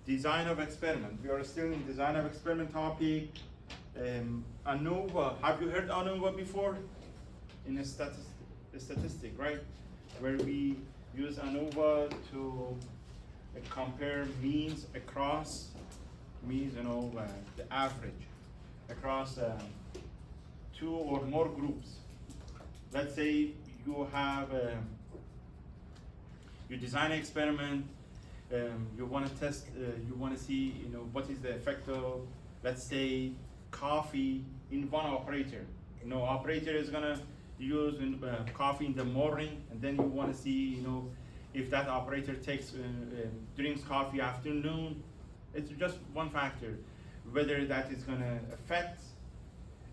design of experiment. We are still in design of experiment topic. ANOVA, have you heard ANOVA before? In a statistic, right? Where we use ANOVA to compare means across means, the average across two or more groups. Let's say you have you design an experiment. You want to test. You want to see, what is the effect of, let's say, coffee in one operator. Operator is gonna use coffee in the morning, and then you want to see, if that operator drinks coffee afternoon. It's just one factor, whether that is gonna affect,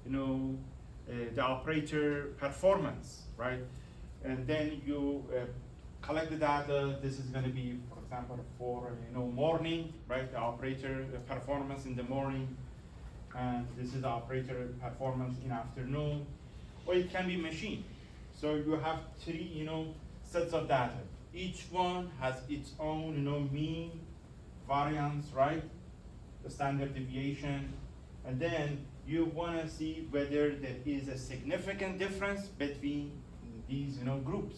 the operator performance, right? And then you collect the data. This is going to be, for example, for morning, right? The operator performance in the morning, and this is the operator performance in afternoon, or it can be machine. So you have three, sets of data. Each one has its own, mean, variance, right? The standard deviation, and then you want to see whether there is a significant difference between these, groups.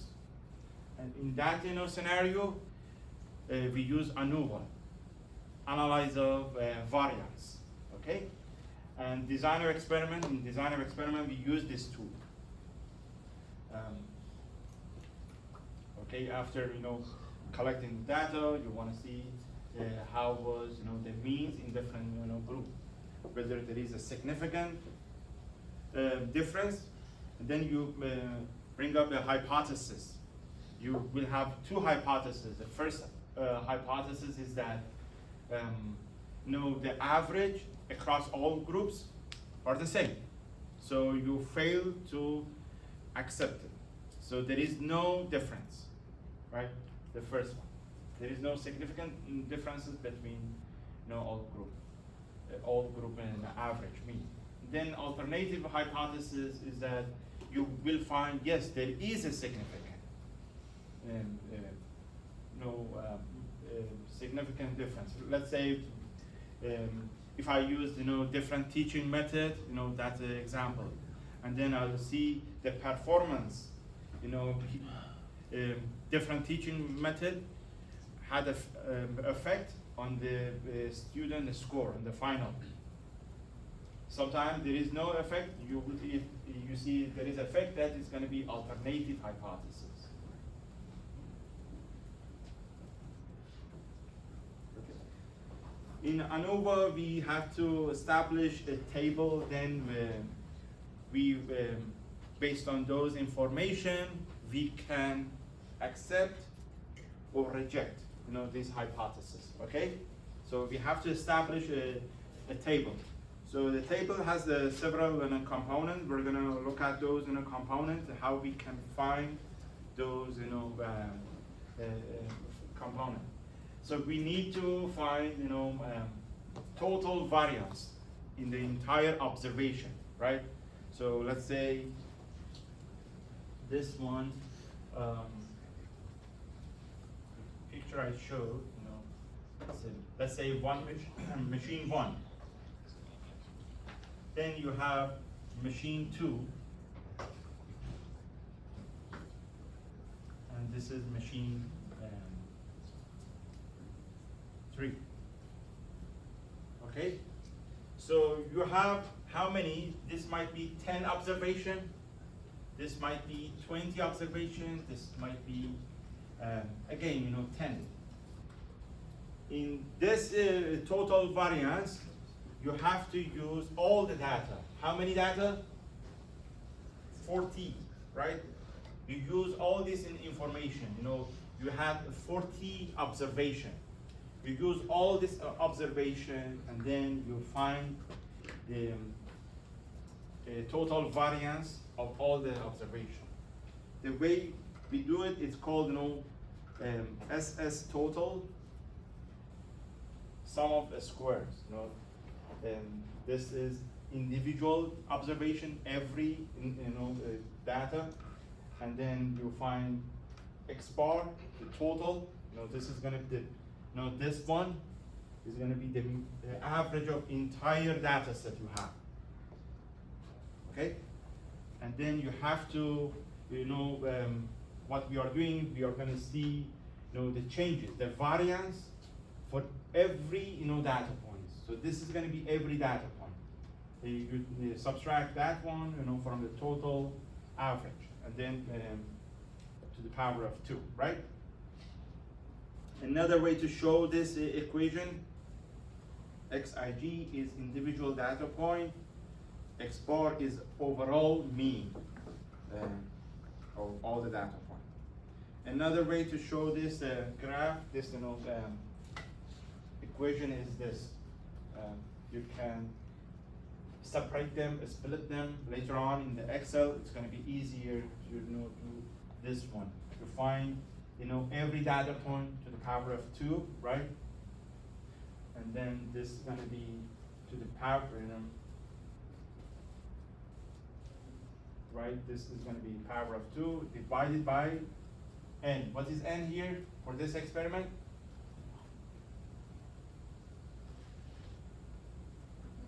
And in that, scenario, we use ANOVA, analyze of variance, okay? And designer experiment, in designer experiment, we use this tool. Okay, after, collecting data, you want to see how was, the means in different, group, whether there is a significant difference, and then you bring up a hypothesis. You will have two hypotheses. The first hypothesis is that the average across all groups are the same. So you fail to accept it. So there is no difference, right? The first one. There is no significant differences between all group and the average mean. Then alternative hypothesis is that you will find, yes, there is a significant significant difference. Let's say if I use different teaching method, that's an example, and then I'll see the performance. Different teaching method had an effect on the student score in the final. Sometimes there is no effect. If you see there is effect, that is going to be alternative hypothesis. In ANOVA, we have to establish a table. Then we, based on those information, we can accept or reject, this hypothesis. Okay, so we have to establish a table. So the table has several components. We're going to look at those components, how we can find those components. So we need to find total variance in the entire observation, right? So let's say this one picture I showed, let's say machine 1. Then you have machine 2, and this is machine 3. Okay, so you have how many? This might be 10 observation. This might be 20 observation. This might be again 10. In this total variance, you have to use all the data. How many data? 40, right? You use all this information. You have 40 observation. You use all this observation, and then you find the total variance of all the observation. The way we do it is called SS total sum of the squares. This is individual observation, every data, and then you find X bar, the total. This is going to be this one is going to be the average of entire data set you have. Okay? And then you have to, what we are doing, we are going to see, the changes, the variance for every, data points. So this is going to be every data point. You subtract that one, from the total average, and then to the power of 2, right? Another way to show this equation, Xij is individual data point, X bar is overall mean of all the data points. Another way to show this graph, this equation is this. You can separate them, split them later on in the Excel. It's going to be easier to do this one. To find every data point to the power of 2, right? And then this is going to be to the power, right? This is going to be power of 2 divided by n. What is n here for this experiment?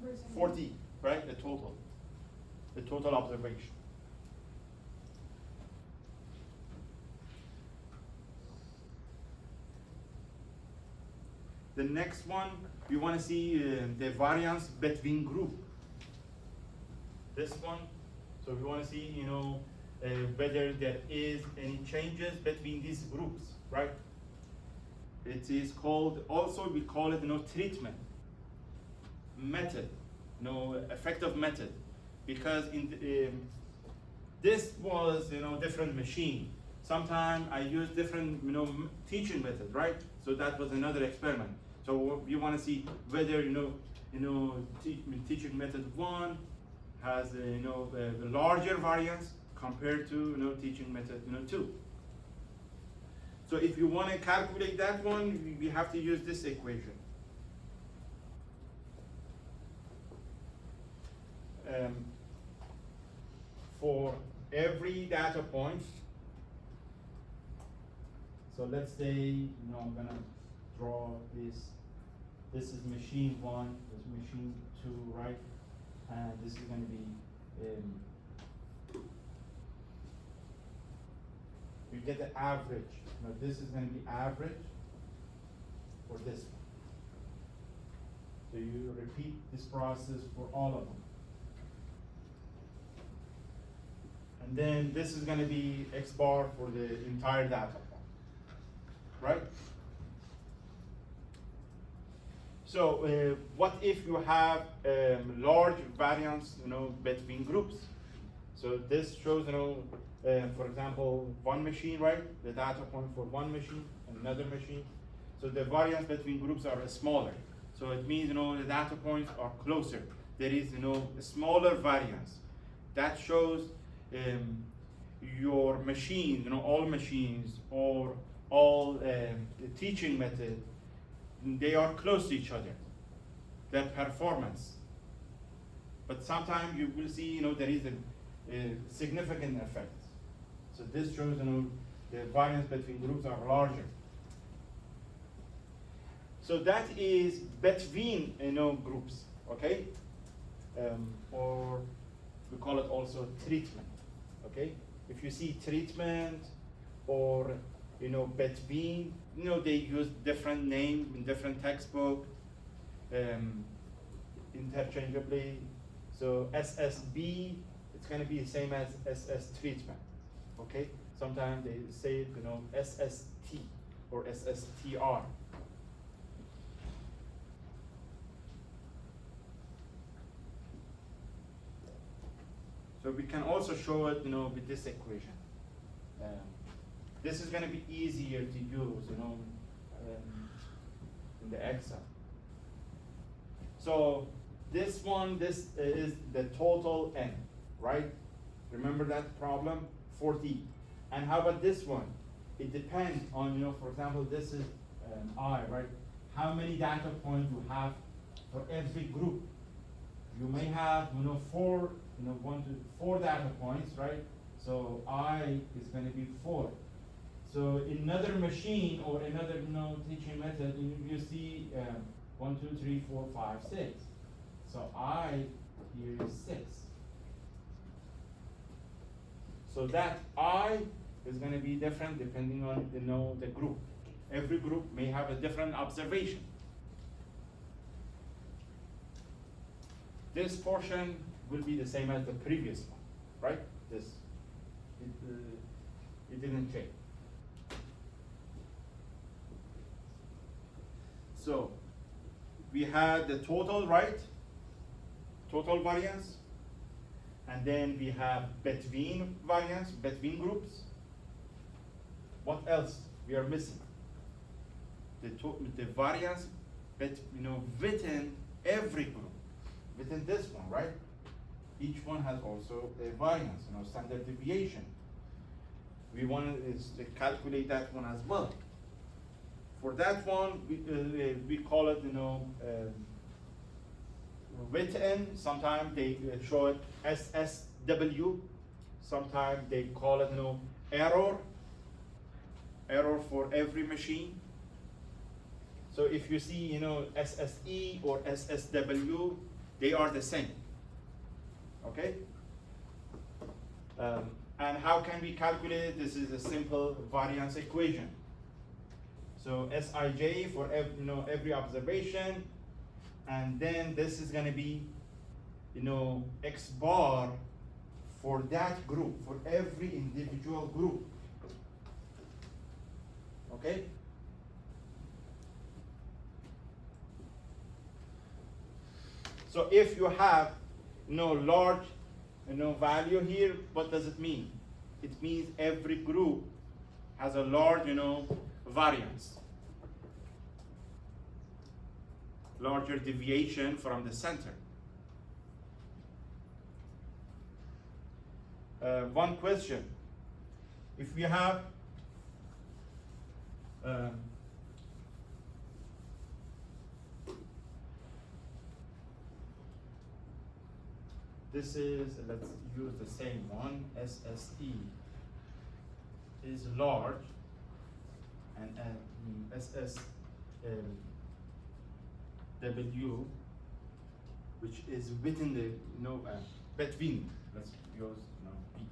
Numbers in 40, right? The total observation. The next one, we want to see the variance between group. This one, so we want to see, whether there is any changes between these groups, right? It is called, also we call it, treatment method, effective method, because in this was, different machine. Sometimes I use different, teaching method, right? So that was another experiment. So we want to see whether, teaching method 1 has, a larger variance compared to, teaching method, 2. So if you want to calculate that one, we have to use this equation. For every data point, so let's say, I'm gonna draw this. This is machine 1, this is machine 2, right? And this is gonna be, you get the average. Now this is gonna be average for this one. So you repeat this process for all of them. And then this is going to be X bar for the entire data point, right? So what if you have large variance, between groups? So this shows, for example, one machine, right? The data point for one machine and another machine. So the variance between groups are smaller. So it means, the data points are closer. There is, a smaller variance. That shows your machines, all machines or all the teaching method, they are close to each other, their performance. But sometimes you will see, there is a significant effect. So this shows, the variance between groups are larger. So that is between, groups, okay? Or we call it also treatment. Okay, if you see treatment or between, they use different names in different textbook, interchangeably. So SSB, it's going to be the same as SS treatment. Okay, sometimes they say SST or SSTR. So we can also show it, with this equation. This is going to be easier to use, in the Excel. So this is the total n, right? Remember that problem, 40. And how about this one? It depends on, for example, this is I, right? How many data points you have for every group? You may have, 4. 1 to 4 data points, right? So I is going to be 4. So another machine or another teaching method, you see 1, 2, 3, 4, 5, 6. So I here is 6. So that I is going to be different depending on the group. Every group may have a different observation. This portion will be the same as the previous one, right? This, it didn't change. So we had the total, right? Total variance. And then we have between variance, between groups. What else we are missing? The variance, within every group. Within this one, right? Each one has also a variance, standard deviation. We want to calculate that one as well. For that one, we call it, written. Sometimes they show it SSW. Sometimes they call it, error. Error for every machine. So if you see, SSE or SSW, they are the same. Okay? And how can we calculate it? This is a simple variance equation. So Sij for every observation, and then this is going to be X bar for that group, for every individual group. Okay? So if you have large value here, what does it mean? It means every group has a large variance, larger deviation from the center. One question: if we have this is, let's use the same one, SSE is large, and SSW, which is within the between. Let's use B,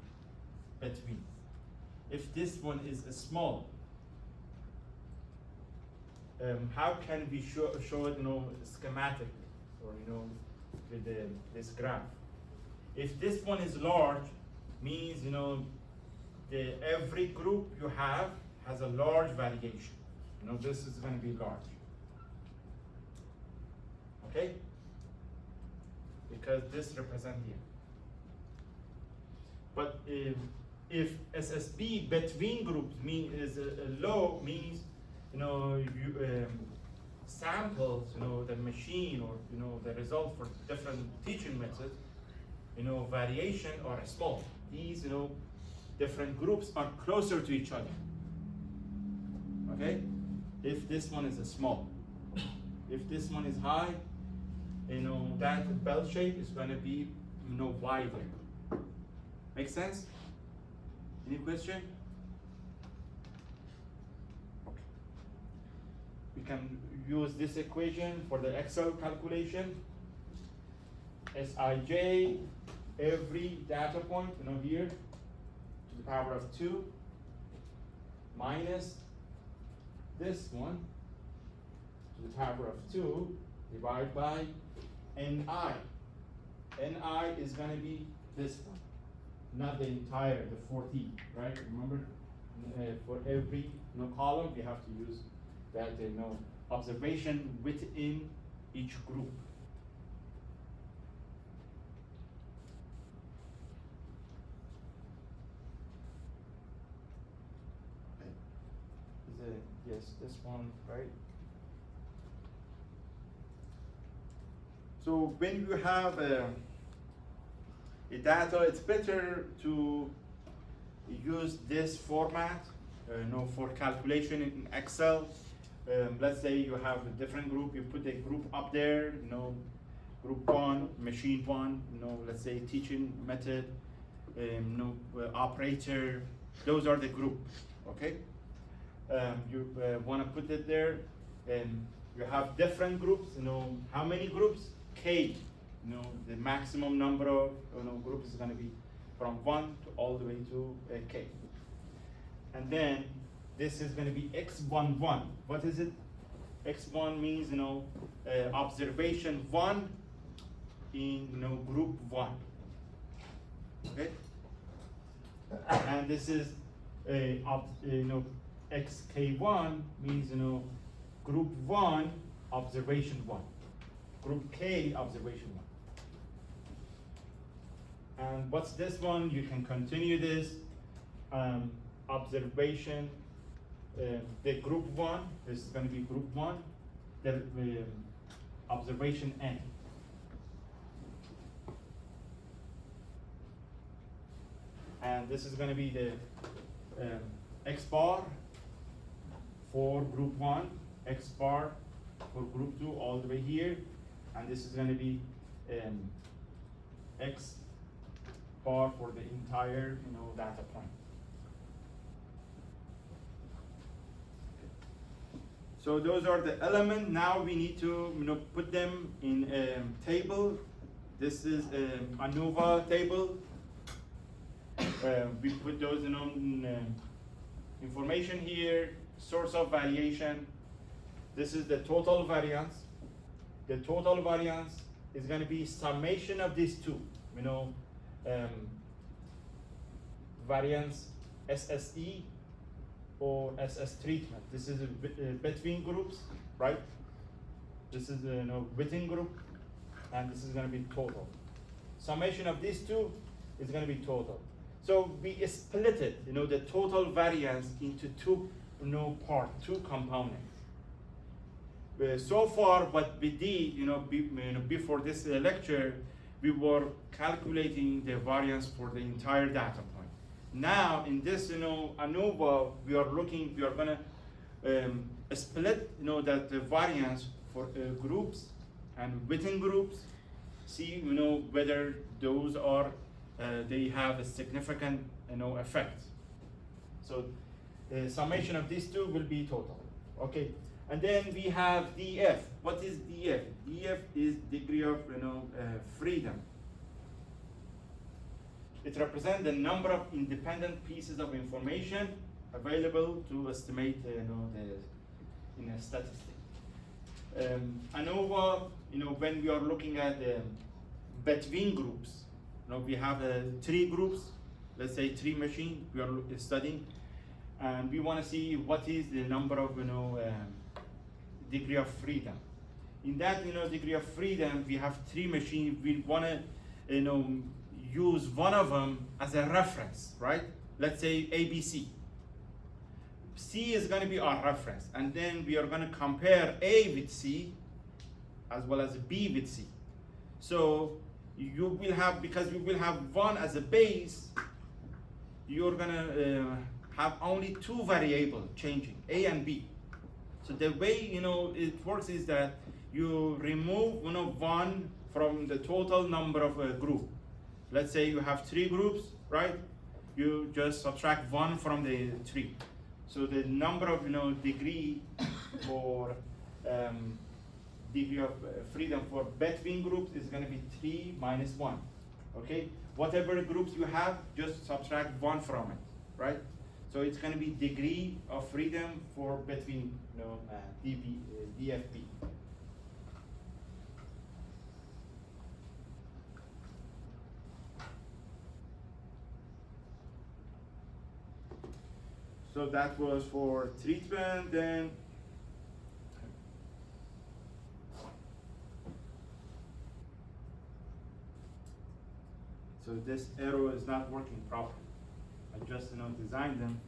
between. If this one is small, how can we show it schematic, or with this graph? If this one is large, means every group you have has a large variation. This is going to be large. Okay? Because this represents here. But if SSB between groups is low, means samples, the machine or the result for different teaching methods, variation are small. These different groups are closer to each other. Okay? If this one is small, if this one is high, that bell shape is going to be wider. Make sense? Any question? Okay. We can use this equation for the Excel calculation. Sij, every data point, here, to the power of 2, minus this one, to the power of 2, divided by Ni. Ni is going to be this one, not the entire, the 14, right? Remember, for every column, we have to use that observation within each group. Yes, this one, right? So when you have a data, it's better to use this format, for calculation in Excel. Let's say you have a different group, you put a group up there, group 1, machine 1, let's say teaching method, operator, those are the group, okay? You want to put it there, You have different groups, how many groups? K, the maximum number of groups is going to be from 1 to all the way to K. And then this is going to be X11. What is it? X1 means, observation 1 in, group 1. Okay? And this is, XK1 means, group 1, observation 1. Group K, observation 1. And what's this one? You can continue this. Observation, the group 1, this is going to be group 1, the observation N. And this is going to be the X bar for group 1, X bar for group 2 all the way here, and this is going to be X bar for the entire data point. So those are the elements. Now we need to put them in a table. This is ANOVA table. We put those information here, source of variation. This is the total variance. The total variance is going to be summation of these two, variance SSE or SS treatment. This is between groups, right? This is within group, and this is going to be total. Summation of these two is going to be total. So we split it, the total variance into two, two components. So far, what we did, before this lecture, we were calculating the variance for the entire data point. Now, in this, ANOVA, we are gonna split, that the variance for groups and within groups. See, whether those are they have a significant, effect. So, summation of these two will be total. Okay, and then we have DF. What is DF? DF is degree of, freedom. It represents the number of independent pieces of information available to estimate, in a statistic. ANOVA, when we are looking at between groups, we have 3 groups, let's say 3 machines we are studying, and we want to see what is the number of, degree of freedom. In that, degree of freedom, we have 3 machines. We want to, use one of them as a reference, right? Let's say ABC. C is going to be our reference, and then we are going to compare A with C as well as B with C. So you will have, because you will have 1 as a base, you're going to have only 2 variables changing, A and B. So the way it works is that you remove 1 from the total number of a group. Let's say you have 3 groups, right? You just subtract 1 from the 3. So the number of degree for degree of freedom for between groups is going to be 3 minus 1. Okay? Whatever groups you have, just subtract 1 from it, right? So it's going to be degree of freedom for between DFP. So that was for treatment. Then so this arrow is not working properly. I just designed them.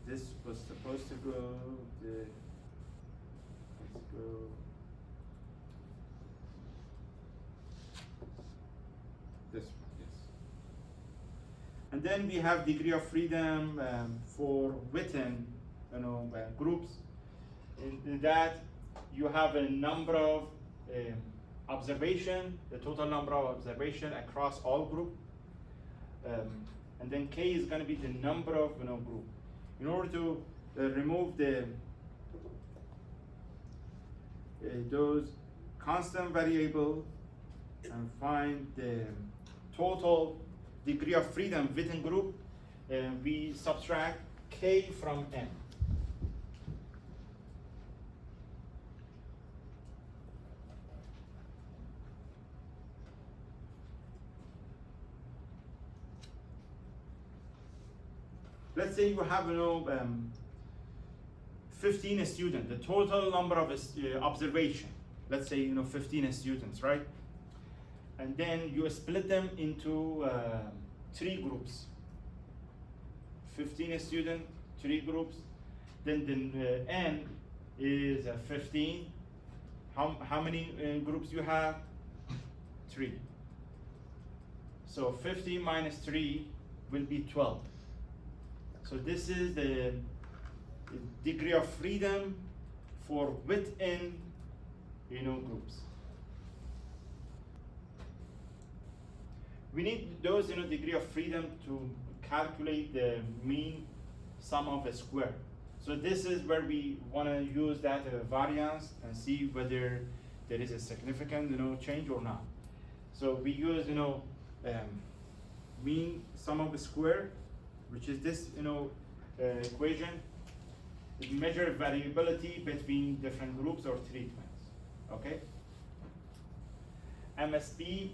This was supposed to go let's go. This one, yes. And then we have degree of freedom for within groups. In that you have a number of observation, the total number of observation across all group. And then K is going to be the number of group. In order to remove the those constant variable and find the total degree of freedom within group, we subtract k from n. Let's say you have 15 students, the total number of observation. Let's say 15 students, right? And then you split them into 3 groups. 15 students, 3 groups. Then the n is 15. How many groups you have? 3. So 15 minus 3 will be 12. So this is the degree of freedom for within groups. We need those degree of freedom to calculate the mean sum of a square. So this is where we want to use that variance and see whether there is a significant change or not. So we use mean sum of a square, which is this equation. It measures variability between different groups or treatments. Okay. MSB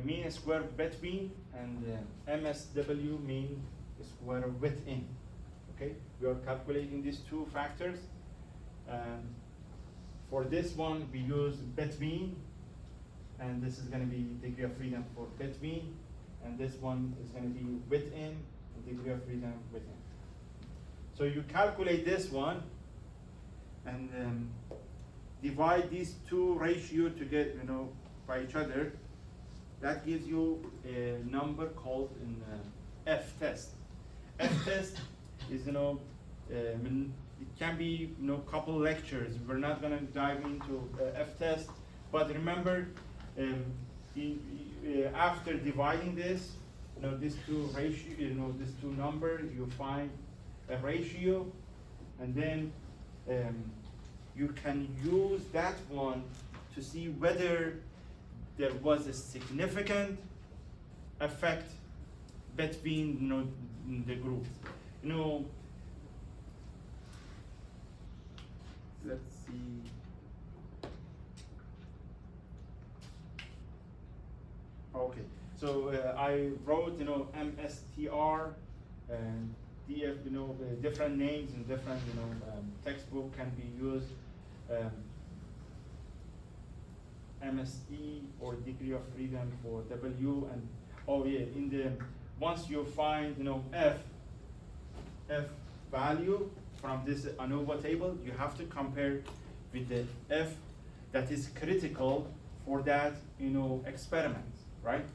mean square between, and MSW mean square within. Okay, we are calculating these 2 factors. For this one, we use between, and this is going to be degree of freedom for between, and this one is going to be within, degree of freedom within. So you calculate this one, and divide these 2 ratios to get by each other. That gives you a number called F test. F test is it can be couple lectures. We're not going to dive into F test, but remember, after dividing this, these 2 ratio, these 2 numbers, you find a ratio, and then you can use that one to see whether there was a significant effect between the groups. Let's see. Okay, so I wrote MSTR and DF, different names and different textbook can be used. MSE or degree of freedom for W, and once you find F value from this ANOVA table, you have to compare with the F that is critical for that experiment, right?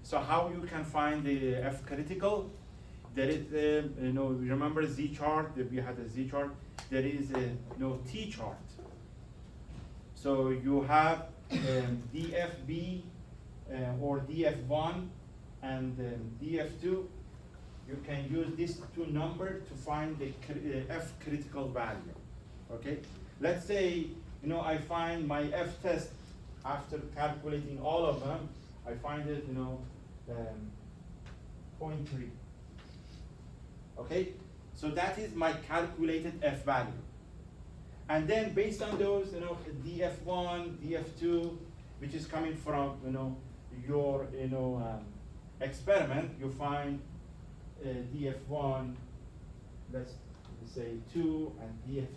So how you can find the F critical? There is remember Z chart, we had a Z chart. There is a T chart. So you have DFB or DF1 and DF2. You can use these 2 numbers to find the F critical value. Okay, let's say I find my F test after calculating all of them. I find it 0.3. Okay, so that is my calculated F value. And then based on those, DF1, DF2, which is coming from, your, experiment, you find DF1, let's say 2, and DF2,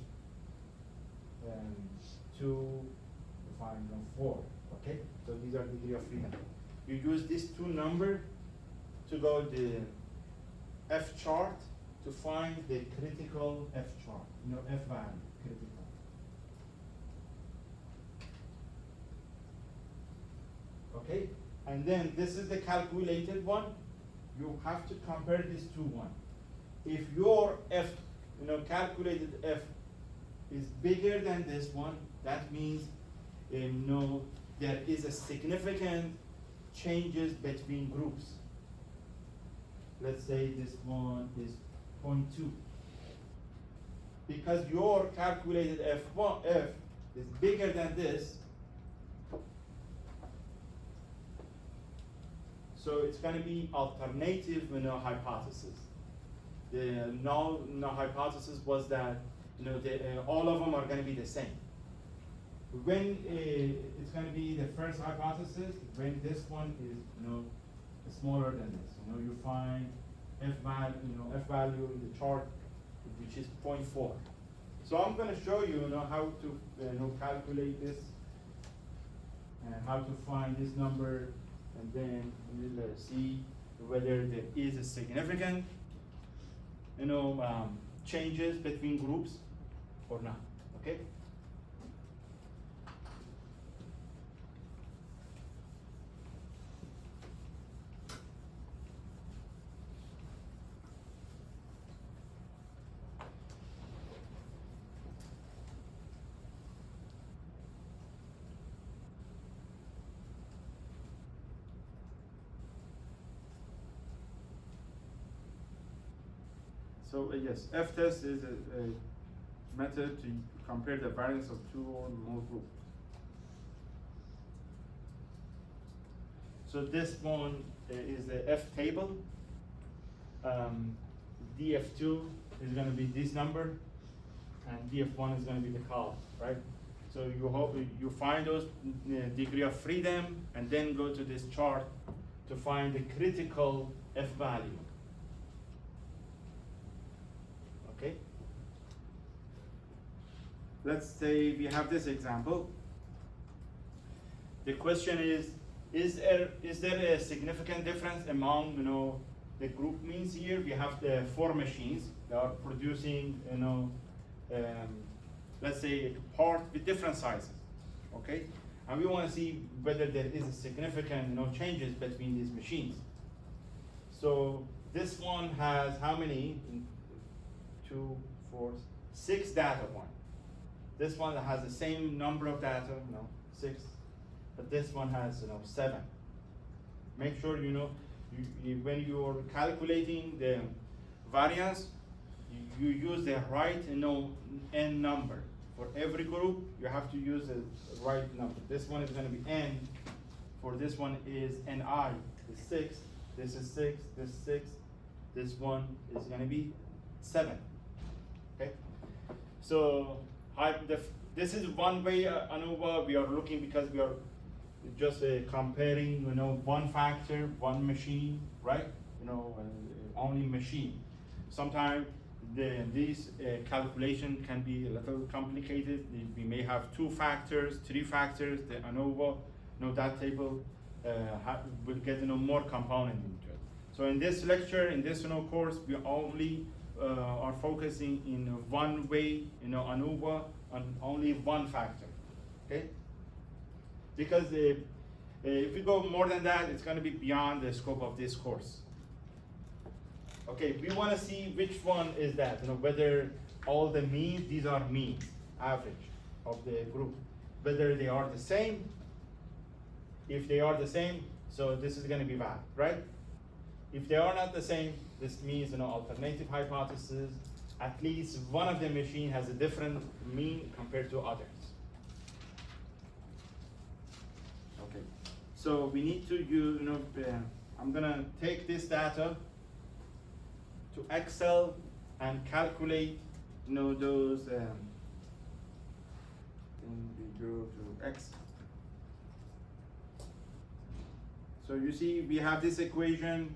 you find 4. Okay, so these are degree of freedom. You use these 2 numbers to go the F chart to find the critical F chart, F value, critical. Okay, and then this is the calculated one. You have to compare this to 1. If your F, calculated F is bigger than this one, that means there is a significant changes between groups. Let's say this one is 0.2. Because your calculated F is bigger than this, so it's going to be alternative hypothesis. The null hypothesis was that all of them are going to be the same. When it's going to be the first hypothesis, when this one is smaller than this. You find f value in the chart, which is 0.4. So I'm going to show you how to calculate this and how to find this number, and then we'll see whether there is a significant changes between groups or not. Okay. So yes, F-test is a method to compare the variance of two or more groups. So this one is the F table. DF2 is going to be this number, and DF1 is going to be the column, right? So you find those degree of freedom, and then go to this chart to find the critical F value. Okay. Let's say we have this example. The question is there a significant difference among the group means here? We have the 4 machines that are producing let's say a part with different sizes. Okay, and we want to see whether there is a significant changes between these machines. So this one has how many? 2, 4, 6 data points. This one has the same number of data, 6, but this one has 7. Make sure when you're calculating the variance, you use the right n number. For every group, you have to use the right number. This one is going to be n. For this one is ni is 6. This is 6. This is 6. This one is going to be 7. Okay, so this is one way ANOVA we are looking, because we are just comparing one factor, one machine, right? Only machine. Sometimes these calculation can be a little complicated. We may have 2 factors, 3 factors. The ANOVA, that table will get more component into it. So in this lecture, in this course, we only are focusing in one way, ANOVA, on only one factor, okay? Because if we go more than that, it's going to be beyond the scope of this course. Okay, we want to see which one is that, whether all the means, these are means, average of the group, whether they are the same. If they are the same, so this is going to be valid, right? If they are not the same, this means alternative hypothesis. At least one of the machine has a different mean compared to others. Okay, so we need to use, I'm gonna take this data to Excel and calculate, those. Then we go to X. So you see, we have this equation.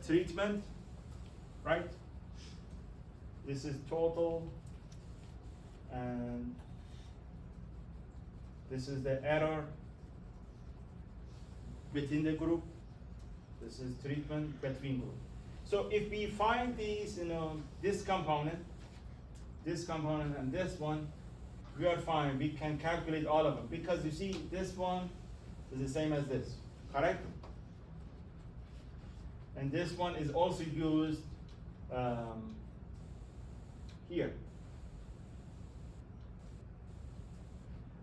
Treatment, right? This is total, and this is the error within the group. This is treatment between group. So if we find these, this component, and this one, we are fine. We can calculate all of them, because you see, this one is the same as this, correct? And this one is also used here.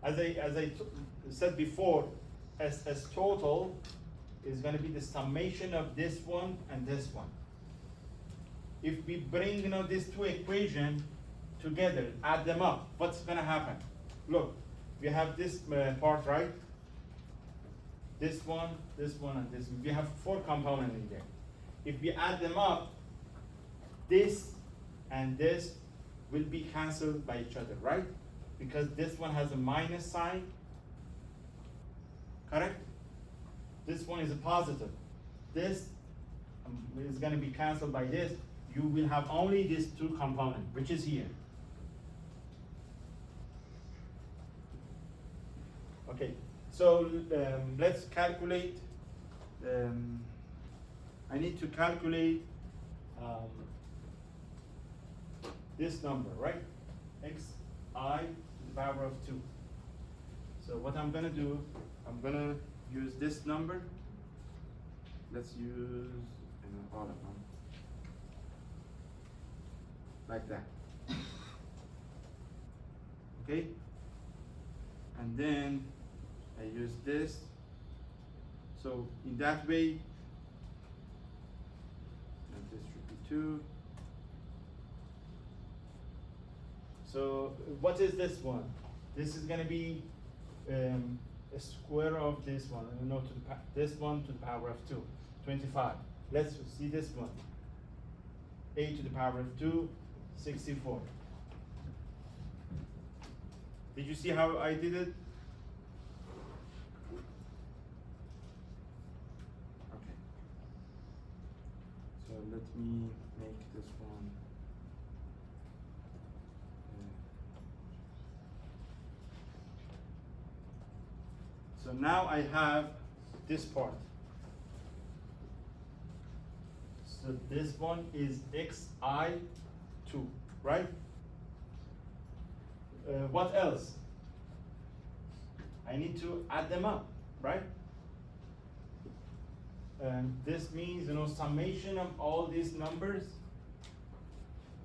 As I said before, as total is going to be the summation of this one and this one. If we bring these 2 equations together, add them up, what's going to happen? look, we have this part, right? This one, and this one. We have 4 components in there. If we add them up, this and this will be cancelled by each other, right? Because this one has a minus sign, correct? This one is a positive. This is going to be cancelled by this. You will have only these 2 components, which is here. Okay, so let's calculate. I need to calculate this number, right? Xi to the power of 2. So what I'm gonna do, I'm gonna use this number. Let's use all of them. Like that. Okay? And then I use this. So in that way, and this should be 2. So what is this one? This is going to be a square of this one. No, this one to the power of 2, 25. Let's see this one. A to the power of 2, 64. Did you see how I did it? Okay. So let me make this one. So now I have this part. So this one is xi2, right? What else? I need to add them up, right? And this means, summation of all these numbers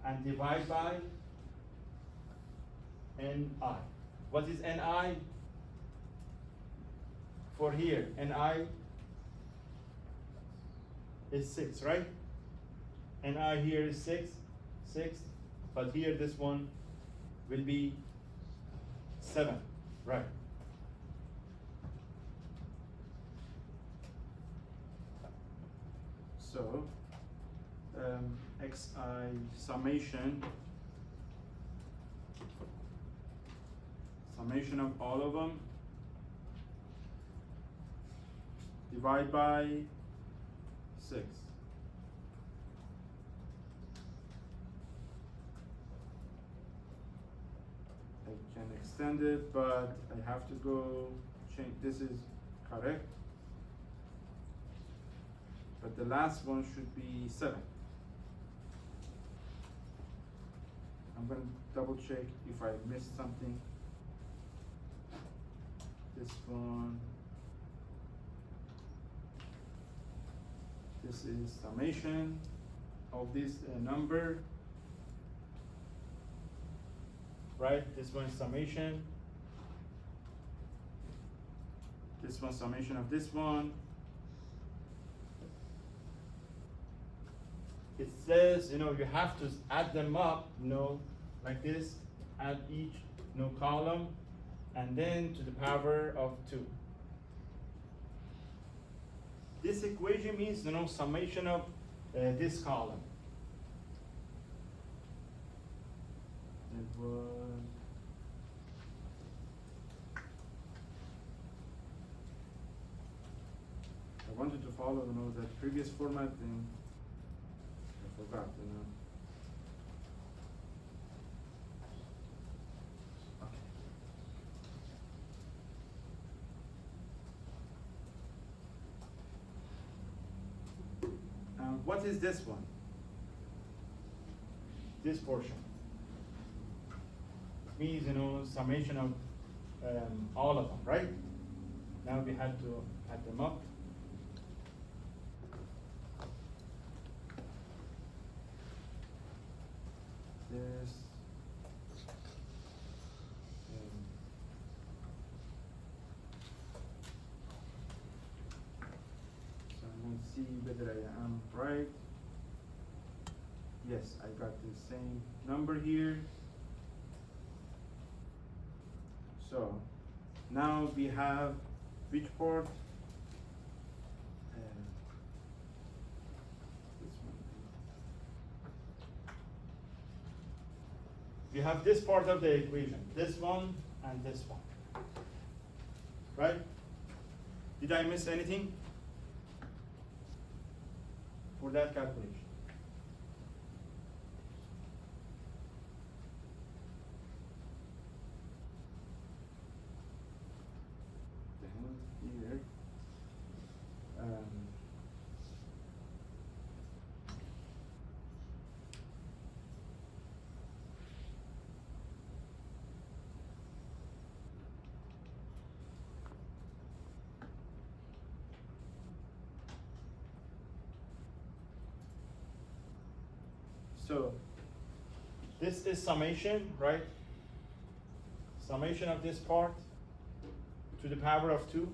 and divide by ni. What is ni? For here, ni is 6, right? Ni here is 6, but here this one will be 7, right? So, xi summation of all of them divide by 6. I can extend it, but I have to go change. This is correct, but the last one should be 7. I'm going to double check if I missed something. This one. This is summation of this number, right? This one is summation. This one summation of this one. It says, you have to add them up, like this, add each, column, and then to the power of 2. This equation means, summation of this column. It was I wanted to follow, that previous format, and I forgot, What is this one? This portion. It means, summation of all of them, right? Now we had to add them up. This. So I'm going to see whether I am right. Yes, I got the same number here. So now we have which part? This one. We have this part of the equation, this one and this one. Right? Did I miss anything for that calculation? Then here, so this is summation, right? Summation of this part to the power of 2,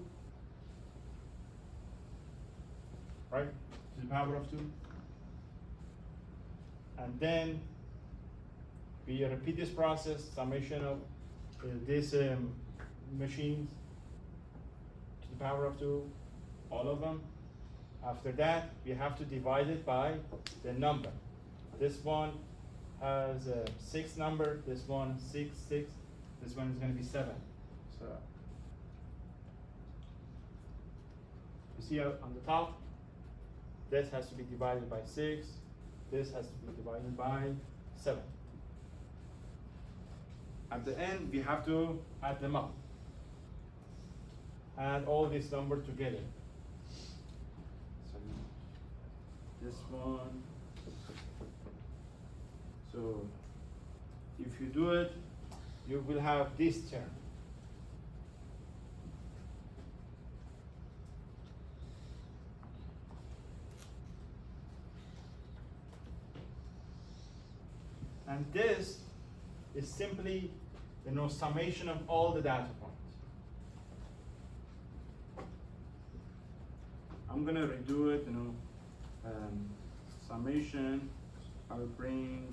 right? To the power of 2. And then we repeat this process, summation of these machines to the power of 2, all of them. After that, we have to divide it by the number. This one has a 6 number, this one 6, 6, this one is going to be 7. So you see on the top, this has to be divided by 6, this has to be divided by 7. At the end, we have to add them up. Add all these numbers together. So this one. So if you do it, you will have this term. And this is simply, summation of all the data points. I'm gonna redo it, summation. I'll bring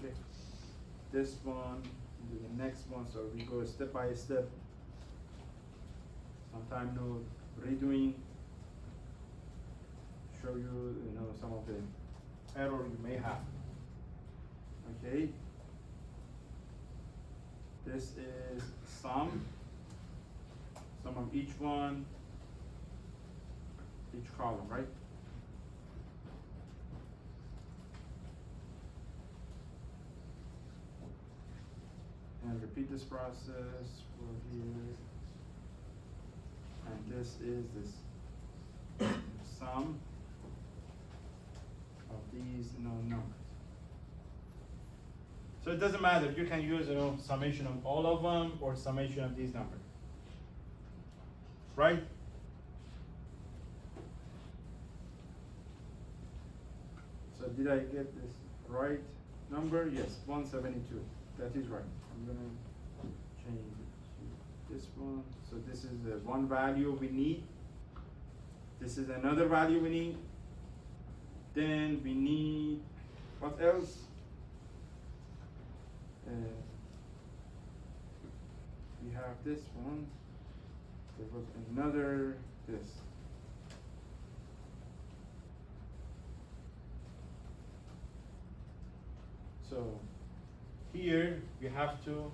this one to the next one, so we go step by step. Sometime redoing, show you, some of the error you may have. Okay. This is sum of each one, each column, right? And repeat this process for here. And this is this sum of these numbers. So it doesn't matter, you can use summation of all of them or summation of these numbers. Right? So did I get this right number? Yes, 172. That is right. I'm gonna change it to this one. So this is the one value we need. This is another value we need. Then we need, what else? We have this one. There was another, this. So here we have to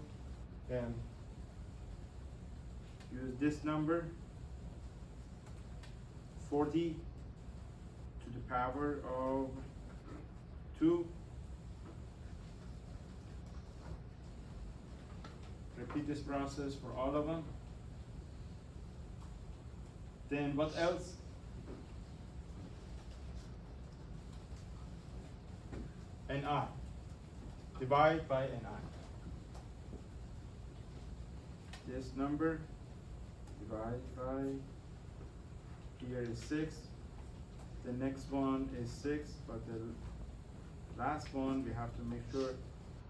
use this number, 40 to the power of 2. Repeat this process for all of them. Then what else? Ni. Divide by Ni. This number divide by, here is 6. The next one is 6, but the last one we have to make sure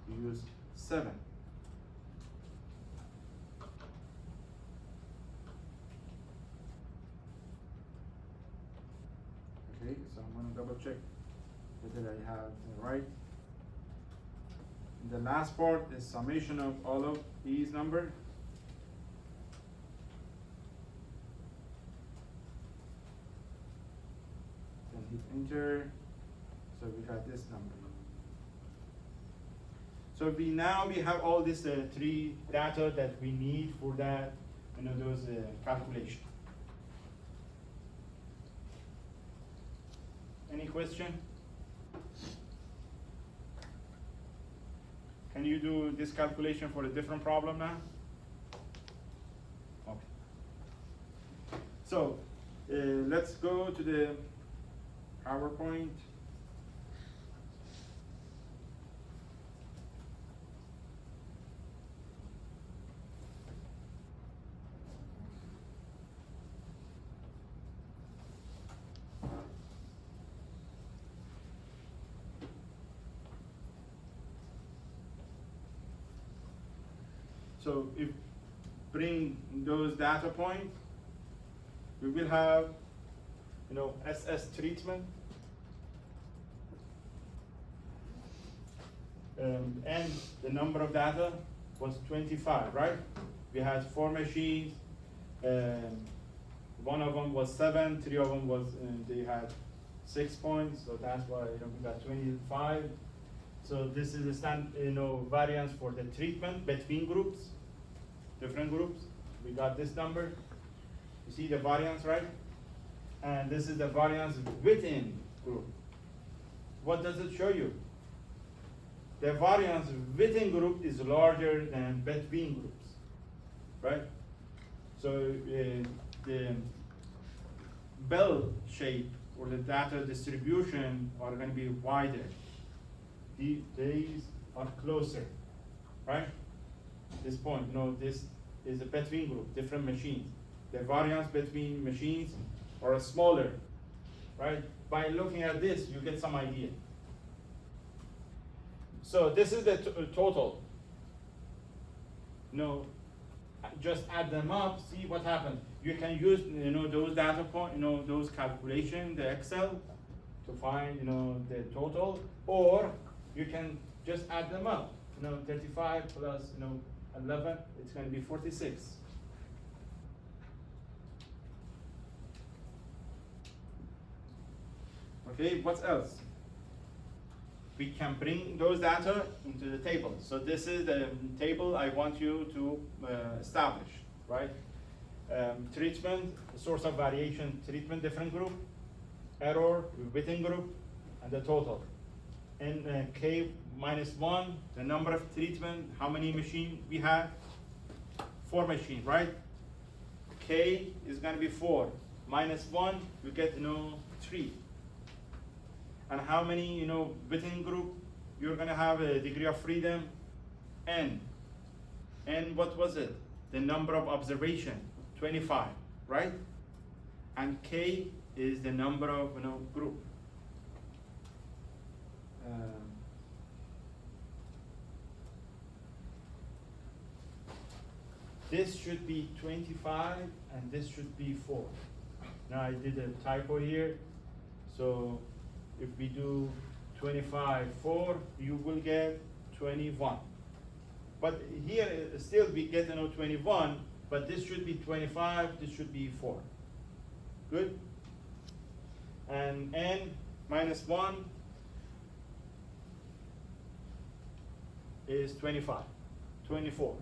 we use 7. Okay, so I'm going to double check whether I have the right. And the last part is summation of all of these numbers. enter. So we got this number. So we have all this three data that we need for that, those calculations. Any question? Can you do this calculation for a different problem now? Okay. So let's go to the PowerPoint. So if bring those data points, we will have, SS treatment, and the number of data was 25, right? We had 4 machines, one of them was 7, 3 of them was, they had 6 points, so that's why we got 25. So this is the variance for the treatment between groups, different groups. We got this number. You see the variance, right? And this is the variance within group. What does it show you? The variance within group is larger than between groups, right? So the bell shape or the data distribution are going to be wider. These are closer, right? This point, this is a between group, different machines. The variance between machines are smaller, right? By looking at this, you get some idea. So this is the total. Just add them up, see what happens. You can use, those data points, those calculations, the Excel, to find, the total, or you can just add them up. 35 plus, 11, it's going to be 46. Okay, what else? We can bring those data into the table. So this is the table I want you to establish, right? Treatment, source of variation, treatment different group, error within group, and the total. And K minus 1, the number of treatment, how many machines we have? 4 machines, right? K is going to be 4. Minus 1, you get 3. And how many within group? You're going to have a degree of freedom, N. N, what was it? The number of observation, 25, right? And K is the number of group. This should be 25 and this should be 4. Now I did a typo here. So if we do 25, 4, you will get 21. But here still we get 21, but this should be 25, this should be 4. Good? And N minus 1 is 25, 24.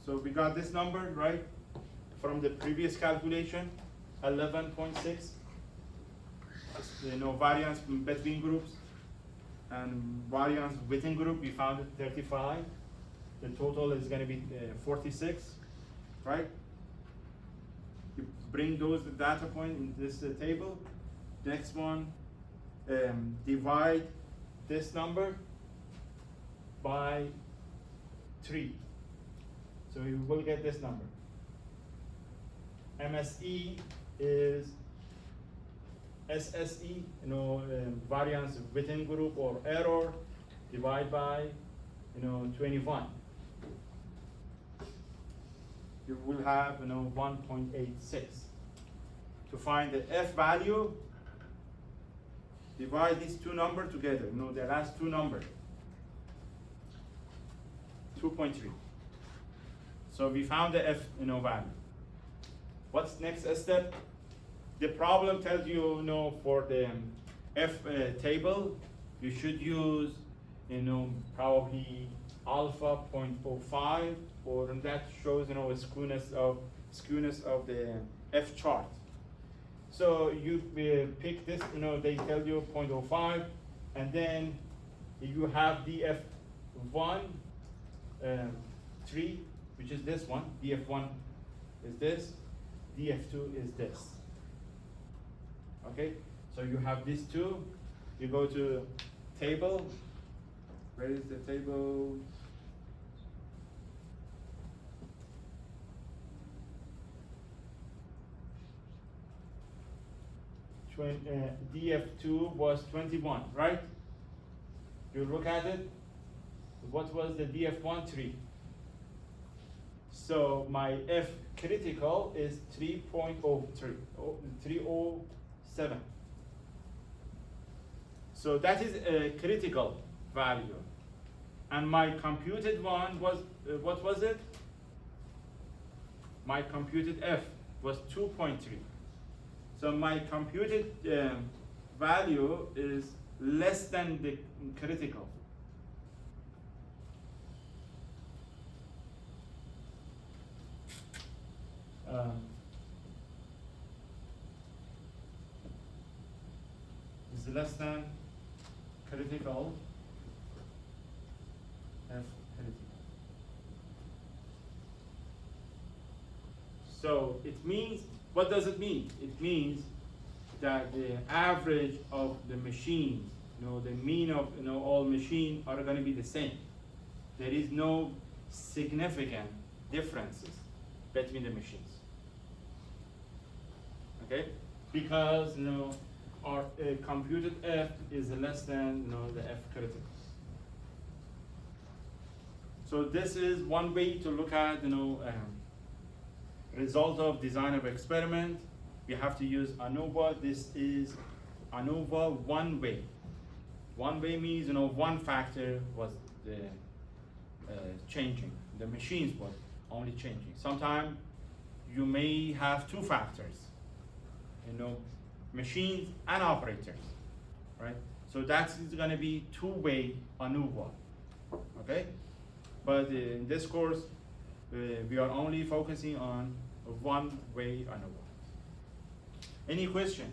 So we got this number, right? From the previous calculation, 11.6. Variance between groups and variance within group, we found it 35. The total is going to be 46, right? You bring those data points in this table. Next one, divide this number by 3. So you will get this number. MSE is SSE, variance within group or error, divide by 21. You will have 1.86. To find the F value, divide these two numbers together. The last two numbers. 2.3. So we found the F value. What's next step? The problem tells you, you know, for the F table, you should use, you know, probably alpha 0.05, or and that shows, you know, a skewness of the F chart. So you pick this, you know, they tell you 0.05, and then you have DF1 3, which is this one. DF1 is this, DF2 is this. Okay, so you have these two. You go to table. Where is the table? DF2 was 21, right? You look at it. What was the DF1? 3. So my F critical is 3.03, 307. So that is a critical value. And my computed one was, what was it? My computed F was 2.3. So my computed value is less than the critical. Is less than critical F critical. So it means, what does it mean? It means that the average of the machines, you know, the mean of, you know, all machines are going to be the same. There is no significant differences between the machines. Okay, because, you know, our computed F is less than, you know, the F critical. So this is one way to look at, you know, result of design of experiment. We have to use ANOVA. This is ANOVA one way. One way means, you know, one factor was the changing. The machines was only changing. Sometimes you may have two factors, you know, machines and operators, right? So that's going to be two-way ANOVA, okay? But in this course, we are only focusing on one-way ANOVA. Any question?